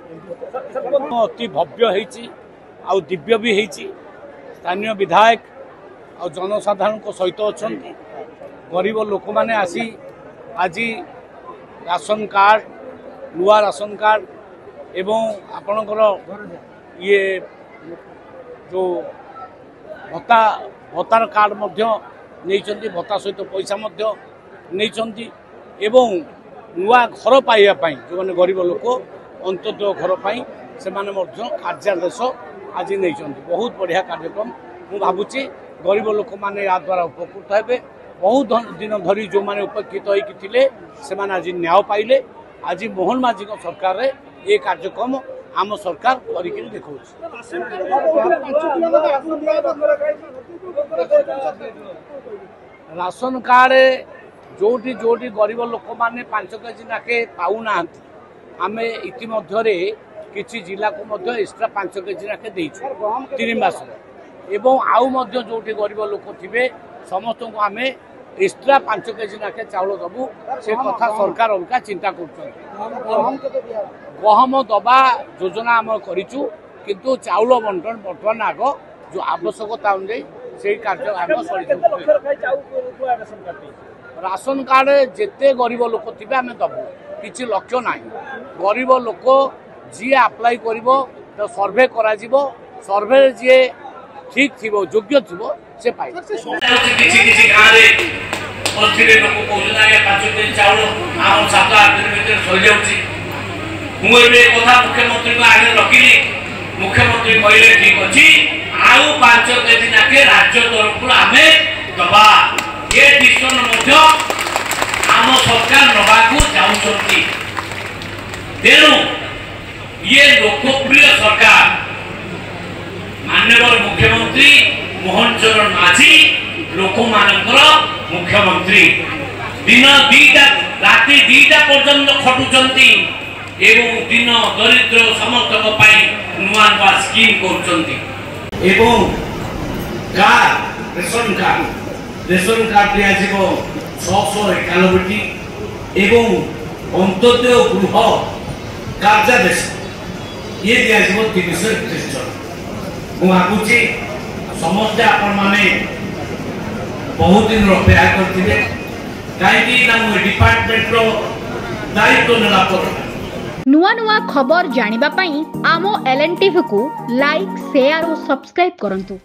अति भव्य आउ दिव्य भी स्थानीय विधायक और जनसाधारण सहित अच्छा गरीब लोक मैंने आसी आज राशन कार्ड नुआ राशन कार्ड एवं आपणकर ये जो भत्तार कार्ड नहीं भत्ता सहित पैसा नहीं एवं नुआ घर पाइबापी जो मैंने गरीब लोक अंतोदय घर पाई से कार्यादेश आज नहीं बहुत बढ़िया कार्यक्रम मु भावुची गरीब लोक मैंने या द्वारा उपकृत हे बहुत दिन धरी जो मैंने उपकृत होते आज न्याय पाइले आज मोहन माझी सरकार रे ये कार्यक्रम आम सरकार करके देखा राशन कार्ड जोटी जोटी गरीब लोक मैंने 5 केजी नाके पाऊना आम इतिमध्य किसी जिला को एक्स्ट्रा 5 केजी नाके देचु 3 मास एवं आउ जोटी गरीब लोक थे समस्त को आम एक्स्ट्रा 5 केजी नाके चाउल दबू से कथा सरकार अलग चिंता कर गहम दबा योजना आम करूँ किंतु चाउल बंटन बर्तमान आग जो आवश्यकता अनुଯାयी से कार्य राशन कार्ड जिते गरीब लोक थे आम दबू किसी लक्ष्य ना गरीब लोक जी अप्लाई कर सर्वे कर सर्वे जी ठीक थी योग्य थी से पाई मुख्यमंत्री को आगे रखिली मुख्यमंत्री कहले ठीक अच्छी आउ 5 केजी नाके राज्य तरफ आम दबा ये डिसीजन आम सरकार नवाकू जाऊँगी तेणु ये लोकप्रिय सरकार माननीय मुख्यमंत्री मोहन चरण माझी लोक मानकर मुख्यमंत्री दिन 2टा राति 2टा पर्यंत खटुचंती एवं दिन दरिद्र समर्थक नुआ नुआ स्कीम कर रेशन कार्ड दिया 691टी एवं अंत्योदय गृह कार्यादेश ये दिया 331 जन मुझे समस्ते आपण माने बहुत दिन अपेक्षा करते कहीं डिपार्टमेंट दायित्व नेला नुआ नुआ खबर जानिबा पई आमो LNTV को लाइक शेयर और सब्सक्राइब करंतु।